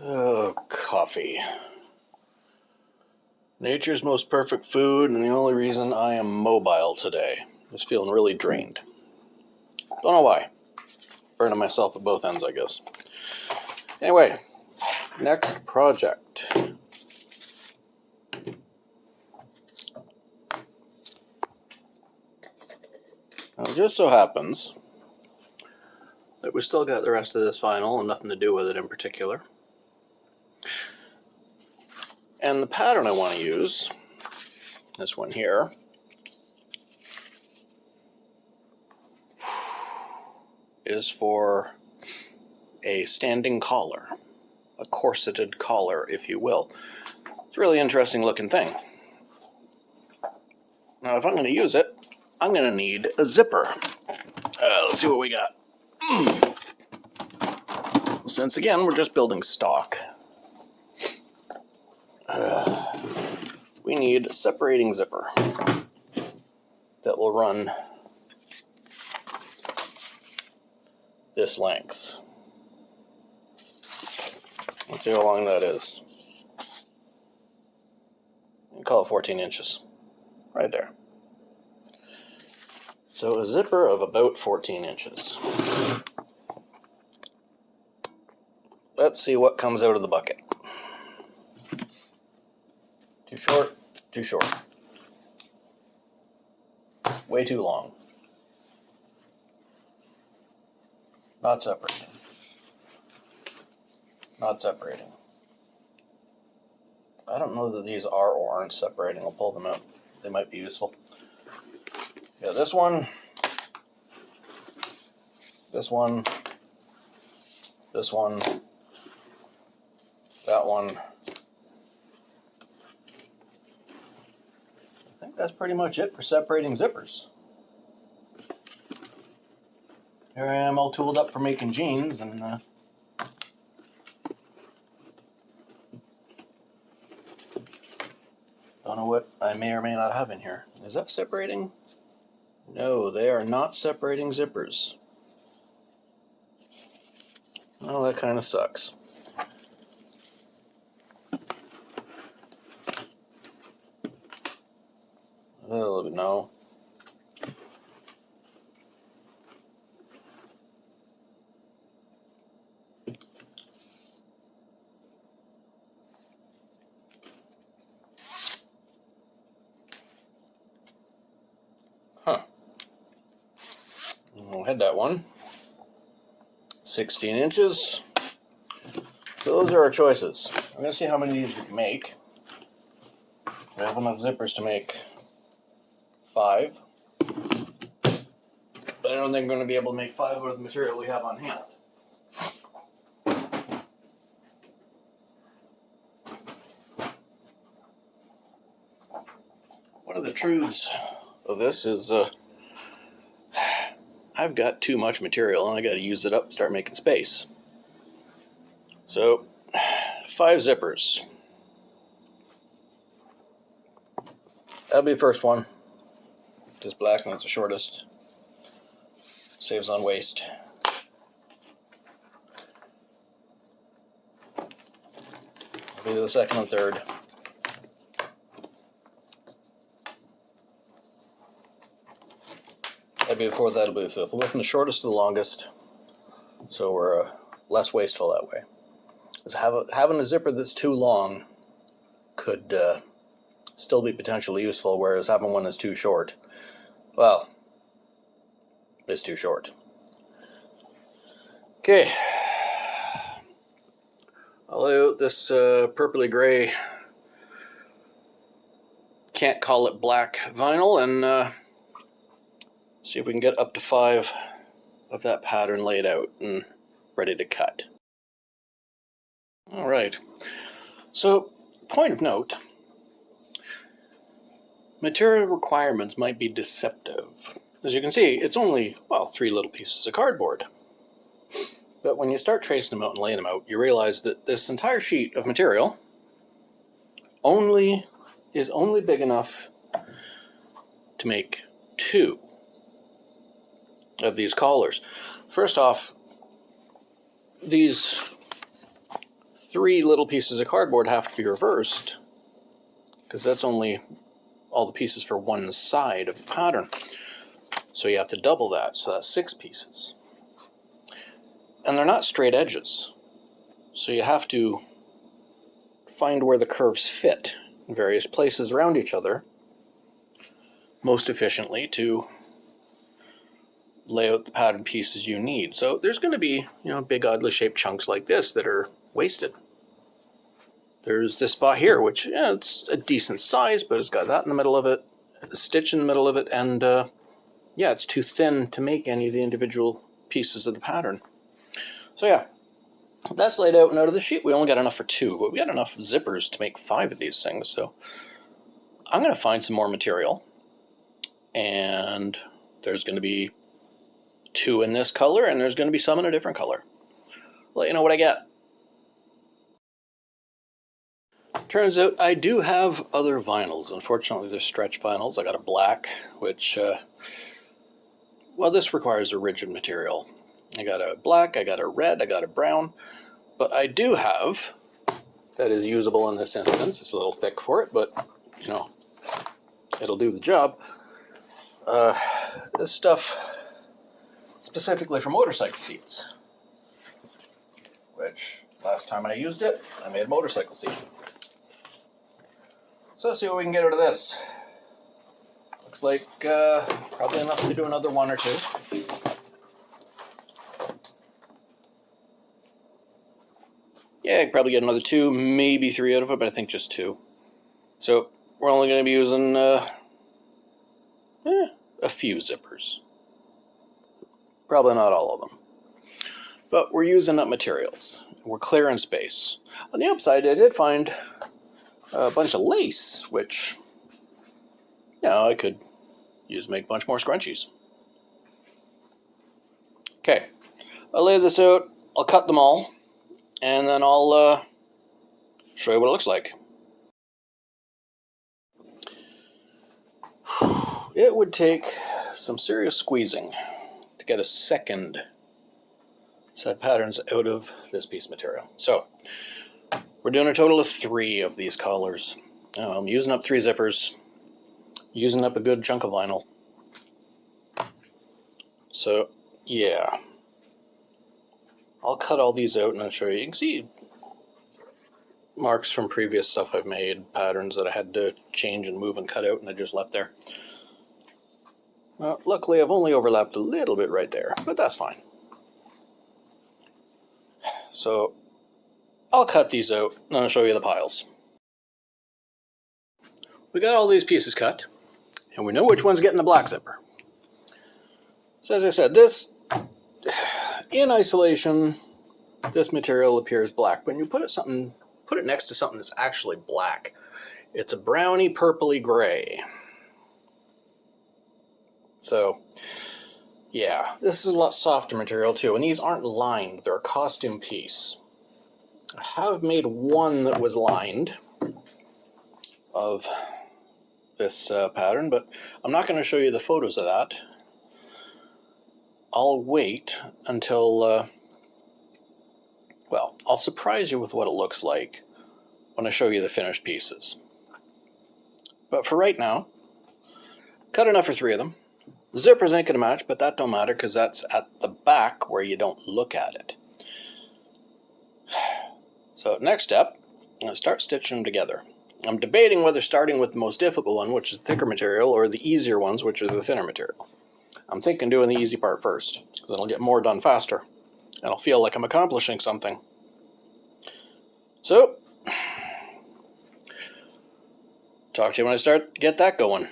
Oh, coffee. Nature's most perfect food, and the only reason I am mobile today. I was feeling really drained. Don't know why. Burning myself at both ends, I guess. Anyway, next project. Now, it just so happens that we still got the rest of this vinyl and nothing to do with it in particular. And the pattern I want to use, this one here, is for a standing collar, a corseted collar, if you will. It's a really interesting looking thing. Now, if I'm going to use it, I'm going to need a zipper. Let's see what we got. Since, again, we're just building stock, we need a separating zipper that will run this length. Let's see how long that is. You call it 14 inches. Right there. So a zipper of about 14 inches. Let's see what comes out of the bucket. Too short, too short. Way too long. Not separating. Not separating. I don't know that these are or aren't separating. I'll pull them out. They might be useful. Yeah, this one, this one, this one, that one. I think that's pretty much it for separating zippers. Here I am all tooled up for making jeans, and don't know what I may or may not have in here. Is that separating? No, they are not separating zippers. Oh, that kind of sucks. Oh, no. Huh. We'll head that one. 16 inches. So those are our choices. I'm going to see how many of these we can make. We have enough zippers to make 5. But I don't think I'm going to be able to make 5 with the material we have on hand. One of the truths of this is I've got too much material and I got to use it up and start making space. So 5 zippers. That'll be the first one. Just black, and that's the shortest. Saves on waste. That'll be the second and third. That'll be the fourth, that'll be the fifth. We'll go from the shortest to the longest, so we're less wasteful that way. Having a zipper that's too long could still be potentially useful, whereas having one that's too short, well, it's too short. Okay. I'll lay out this purpley gray, can't call it black vinyl, and see if we can get up to 5 of that pattern laid out and ready to cut. All right. So, point of note, material requirements might be deceptive. As you can see, it's only, well, 3 little pieces of cardboard. But when you start tracing them out and laying them out, you realize that this entire sheet of material is only big enough to make 2 of these collars. First off, these 3 little pieces of cardboard have to be reversed, because that's only all the pieces for one side of the pattern. So you have to double that, so that's 6 pieces. And they're not straight edges, so you have to find where the curves fit in various places around each other most efficiently to lay out the pattern pieces you need. So there's going to be, big oddly shaped chunks like this that are wasted. There's this spot here, which, it's a decent size, but it's got that in the middle of it, a stitch in the middle of it, and it's too thin to make any of the individual pieces of the pattern. So yeah, that's laid out, and out of the sheet we only got enough for 2, but we got enough zippers to make 5 of these things. So I'm going to find some more material, and there's going to be 2 in this color, and there's going to be some in a different color. Let you know what I get. Turns out I do have other vinyls. Unfortunately, they're stretch vinyls. I got a black, which, this requires a rigid material. I got a black, I got a red, I got a brown, but I do have, that is usable in this instance. It's a little thick for it, but, it'll do the job. This stuff specifically for motorcycle seats, which last time I used it, I made a motorcycle seat. So let's see what we can get out of this. Looks like probably enough to do another 1 or 2. Yeah, I could probably get another 2, maybe 3 out of it, but I think just 2. So we're only going to be using a few zippers. Probably not all of them. But we're using up materials. We're clearing space. On the upside, I did find a bunch of lace, which, I could use to make a bunch more scrunchies. Okay, I'll lay this out, I'll cut them all, and then I'll show you what it looks like. It would take some serious squeezing to get a second set of patterns out of this piece of material. So we're doing a total of 3 of these collars. I'm using up 3 zippers, using up a good chunk of vinyl. So yeah, I'll cut all these out and I'll show you. You can see marks from previous stuff I've made, patterns that I had to change and move and cut out and I just left there. Well, luckily I've only overlapped a little bit right there, but that's fine. So I'll cut these out and I'll show you the piles. We got all these pieces cut, and we know which one's getting the black zipper. So as I said, this, in isolation, this material appears black. When you put it next to something that's actually black, it's a browny, purpley gray. So yeah, this is a lot softer material too, and these aren't lined, they're a costume piece. I have made one that was lined of this pattern, but I'm not going to show you the photos of that. I'll wait until, I'll surprise you with what it looks like when I show you the finished pieces. But for right now, cut enough for 3 of them. The zippers ain't going to match, but that don't matter because that's at the back where you don't look at it. So next step, I'm going to start stitching them together. I'm debating whether starting with the most difficult one, which is thicker material, or the easier ones, which are the thinner material. I'm thinking doing the easy part first, because it'll get more done faster, and I'll feel like I'm accomplishing something. So, talk to you when I get that going.